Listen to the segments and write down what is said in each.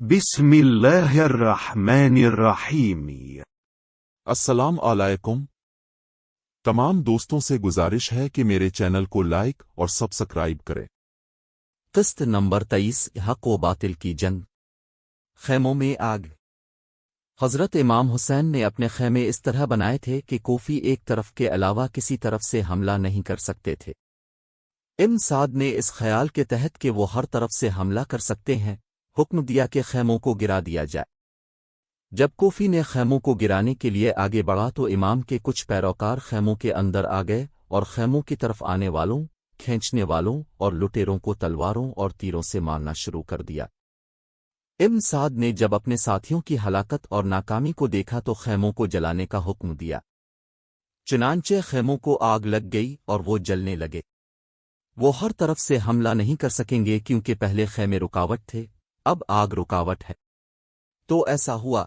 بسم الله الرحمن الرحیم۔ السلام علیکم۔ تمام دوستوں سے گزارش ہے کہ میرے چینل کو لائک اور سبسکرائب کریں۔ قسط نمبر 23 حق و باطل کی جنگ۔ خیموں میں آگ۔ حضرت امام حسین نے اپنے خیمے اس طرح بنائے تھے کہ کوفی ایک طرف کے علاوہ کسی طرف سے حملہ نہیں کر سکتے تھے۔ ابن سعد نے اس خیال کے تحت کہ وہ ہر طرف سے حملہ کر سکتے ہیں حکم دیا کہ خیموں کو گرا دیا جائے۔ جب کوفی نے خیموں کو گرانے کے لیے آگے بڑھا تو امام کے کچھ پیروکار خیموں کے اندر آ گئے اور خیموں کی طرف آنے والوں، کھینچنے والوں اور لٹیروں کو تلواروں اور تیروں سے مارنا شروع کر دیا۔ ابن سعد نے جب اپنے ساتھیوں کی ہلاکت اور ناکامی کو دیکھا تو خیموں کو جلانے کا حکم دیا۔ چنانچہ خیموں کو آگ لگ گئی اور وہ جلنے لگے۔ وہ ہر طرف سے حملہ نہیں کر سکیں گے کیونکہ پہلے خیمے رکاوٹ تھے، اب آگ رکاوٹ ہے۔ تو ایسا ہوا،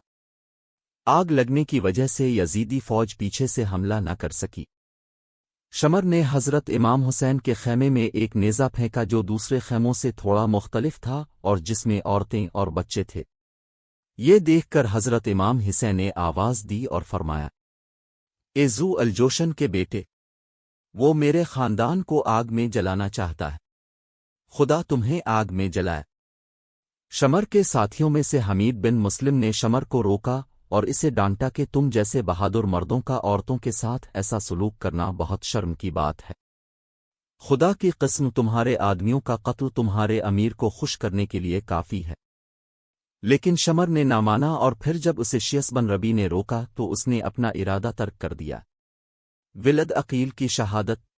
آگ لگنے کی وجہ سے یزیدی فوج پیچھے سے حملہ نہ کر سکی۔ شمر نے حضرت امام حسین کے خیمے میں ایک نیزہ پھینکا جو دوسرے خیموں سے تھوڑا مختلف تھا اور جس میں عورتیں اور بچے تھے۔ یہ دیکھ کر حضرت امام حسین نے آواز دی اور فرمایا، اے ذو الجوشن کے بیٹے، وہ میرے خاندان کو آگ میں جلانا چاہتا ہے، خدا تمہیں آگ میں جلائے۔ شمر کے ساتھیوں میں سے حمید بن مسلم نے شمر کو روکا اور اسے ڈانٹا کہ تم جیسے بہادر مردوں کا عورتوں کے ساتھ ایسا سلوک کرنا بہت شرم کی بات ہے۔ خدا کی قسم تمہارے آدمیوں کا قتل تمہارے امیر کو خوش کرنے کے لیے کافی ہے۔ لیکن شمر نے نہ مانا اور پھر جب اسے شیس بن ربی نے روکا تو اس نے اپنا ارادہ ترک کر دیا۔ ولد عقیل کی شہادت۔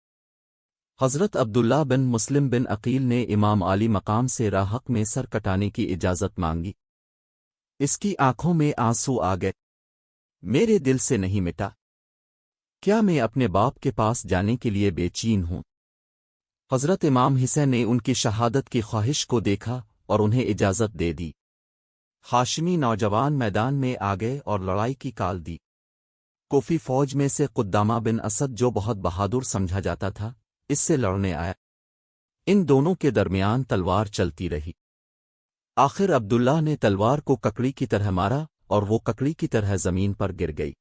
حضرت عبداللہ بن مسلم بن عقیل نے امام علی مقام سے راہ حق میں سر کٹانے کی اجازت مانگی۔ اس کی آنکھوں میں آنسو آ گئے۔ میرے دل سے نہیں مٹا، کیا میں اپنے باپ کے پاس جانے کے لیے بے چین ہوں؟ حضرت امام حسین نے ان کی شہادت کی خواہش کو دیکھا اور انہیں اجازت دے دی۔ ہاشمی نوجوان میدان میں آ گئے اور لڑائی کی کال دی۔ کوفی فوج میں سے قدامہ بن اسد جو بہت بہادر سمجھا جاتا تھا اس سے لڑنے آیا۔ ان دونوں کے درمیان تلوار چلتی رہی۔ آخر عبداللہ نے تلوار کو ککڑی کی طرح مارا اور وہ ککڑی کی طرح زمین پر گر گئی۔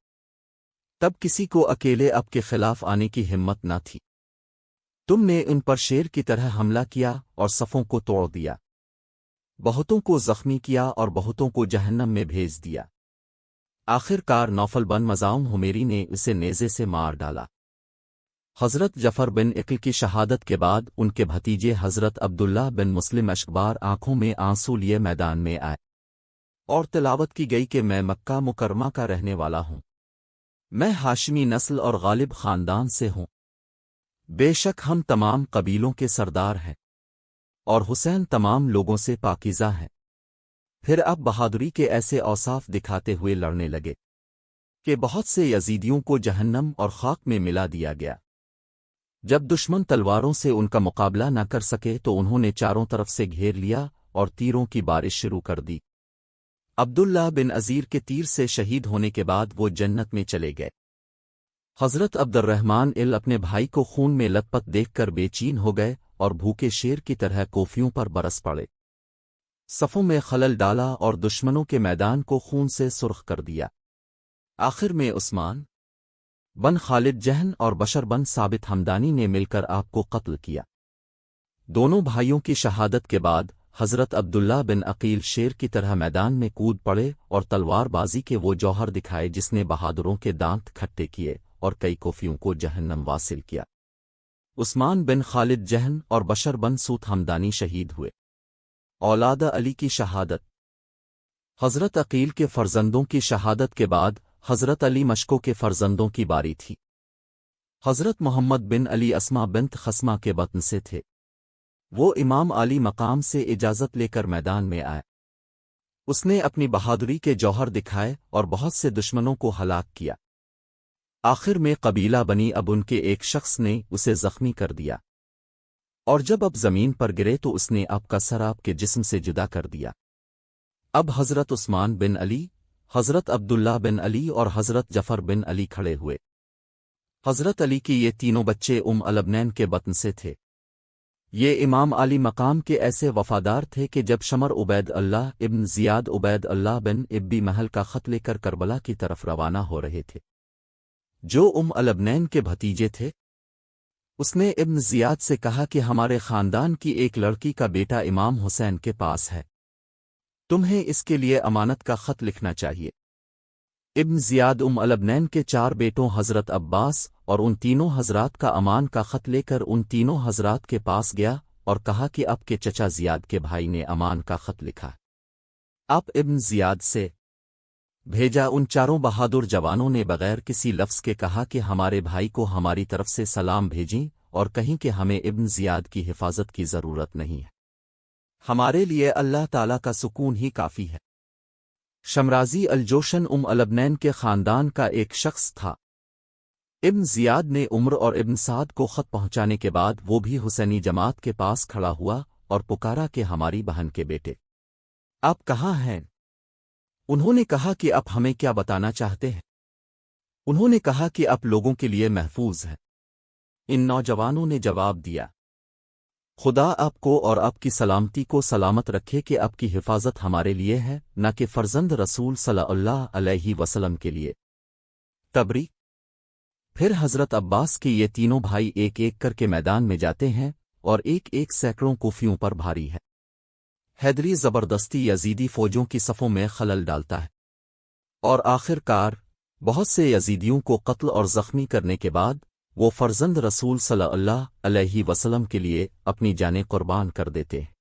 تب کسی کو اکیلے اب کے خلاف آنے کی ہمت نہ تھی۔ تم نے ان پر شیر کی طرح حملہ کیا اور صفوں کو توڑ دیا، بہتوں کو زخمی کیا اور بہتوں کو جہنم میں بھیج دیا۔ آخر کار نوفل بن مزاحم حمیری نے اسے نیزے سے مار ڈالا۔ حضرت جعفر بن عقل کی شہادت کے بعد ان کے بھتیجے حضرت عبداللہ بن مسلم اشکبار آنکھوں میں آنسو لیے میدان میں آئے اور تلاوت کی گئی کہ میں مکہ مکرمہ کا رہنے والا ہوں، میں ہاشمی نسل اور غالب خاندان سے ہوں، بے شک ہم تمام قبیلوں کے سردار ہیں اور حسین تمام لوگوں سے پاکیزہ ہیں۔ پھر اب بہادری کے ایسے اوصاف دکھاتے ہوئے لڑنے لگے کہ بہت سے یزیدیوں کو جہنم اور خاک میں ملا دیا گیا۔ جب دشمن تلواروں سے ان کا مقابلہ نہ کر سکے تو انہوں نے چاروں طرف سے گھیر لیا اور تیروں کی بارش شروع کر دی۔ عبداللہ بن عزیر کے تیر سے شہید ہونے کے بعد وہ جنت میں چلے گئے۔ حضرت عبد الرحمن اپنے بھائی کو خون میں لت پت دیکھ کر بے چین ہو گئے اور بھوکے شیر کی طرح کوفیوں پر برس پڑے، صفوں میں خلل ڈالا اور دشمنوں کے میدان کو خون سے سرخ کر دیا۔ آخر میں عثمان بن خالد جہن اور بشر بن ثابت ہمدانی نے مل کر آپ کو قتل کیا۔ دونوں بھائیوں کی شہادت کے بعد حضرت عبداللہ بن عقیل شیر کی طرح میدان میں کود پڑے اور تلوار بازی کے وہ جوہر دکھائے جس نے بہادروں کے دانت کھٹے کیے اور کئی کوفیوں کو جہنم واصل کیا۔ عثمان بن خالد جہن اور بشر بن سوت ہمدانی شہید ہوئے۔ اولاد علی کی شہادت۔ حضرت عقیل کے فرزندوں کی شہادت کے بعد حضرت علی مشکو کے فرزندوں کی باری تھی۔ حضرت محمد بن علی اسما بنت خسما کے بطن سے تھے۔ وہ امام علی مقام سے اجازت لے کر میدان میں آئے۔ اس نے اپنی بہادری کے جوہر دکھائے اور بہت سے دشمنوں کو ہلاک کیا۔ آخر میں قبیلہ بنی اب ان کے ایک شخص نے اسے زخمی کر دیا اور جب اب زمین پر گرے تو اس نے اب کا سر آپ کے جسم سے جدا کر دیا۔ اب حضرت عثمان بن علی، حضرت عبداللہ بن علی اور حضرت جعفر بن علی کھڑے ہوئے۔ حضرت علی کی یہ تینوں بچے البنین کے بطن سے تھے۔ یہ امام علی مقام کے ایسے وفادار تھے کہ جب شمر عبید اللہ ابن زیاد عبید اللہ بن ابی محل کا خط لے کر کربلا کی طرف روانہ ہو رہے تھے جو البنین کے بھتیجے تھے، اس نے ابن زیاد سے کہا کہ ہمارے خاندان کی ایک لڑکی کا بیٹا امام حسین کے پاس ہے، تمہیں اس کے لیے امانت کا خط لکھنا چاہیے۔ ابن زیاد البنین کے 4 بیٹوں حضرت عباس اور ان تینوں حضرات کا امان کا خط لے کر ان تینوں حضرات کے پاس گیا اور کہا کہ اب کے چچا زیاد کے بھائی نے امان کا خط لکھا۔ آپ ابن زیاد سے بھیجا ان 4 بہادر جوانوں نے بغیر کسی لفظ کے کہا کہ ہمارے بھائی کو ہماری طرف سے سلام بھیجیں اور کہیں کہ ہمیں ابن زیاد کی حفاظت کی ضرورت نہیں ہے، ہمارے لیے اللہ تعالیٰ کا سکون ہی کافی ہے۔ شمرازی الجوشن البنین کے خاندان کا ایک شخص تھا۔ ابن زیاد نے عمر اور ابن سعد کو خط پہنچانے کے بعد وہ بھی حسینی جماعت کے پاس کھڑا ہوا اور پکارا کہ ہماری بہن کے بیٹے آپ کہاں ہیں؟ انہوں نے کہا کہ آپ ہمیں کیا بتانا چاہتے ہیں؟ انہوں نے کہا کہ آپ لوگوں کے لیے محفوظ ہے۔ ان نوجوانوں نے جواب دیا، خدا آپ کو اور آپ کی سلامتی کو سلامت رکھے کہ آپ کی حفاظت ہمارے لیے ہے، نہ کہ فرزند رسول صلی اللہ علیہ وسلم کے لیے۔ تبری۔ پھر حضرت عباس کے یہ تینوں بھائی ایک ایک کر کے میدان میں جاتے ہیں اور ایک ایک سینکڑوں کوفیوں پر بھاری ہے۔ حیدری زبردستی یزیدی فوجوں کی صفوں میں خلل ڈالتا ہے اور آخر کار بہت سے یزیدیوں کو قتل اور زخمی کرنے کے بعد وہ فرزند رسول صلی اللہ علیہ وسلم کے لیے اپنی جانیں قربان کر دیتے ہیں۔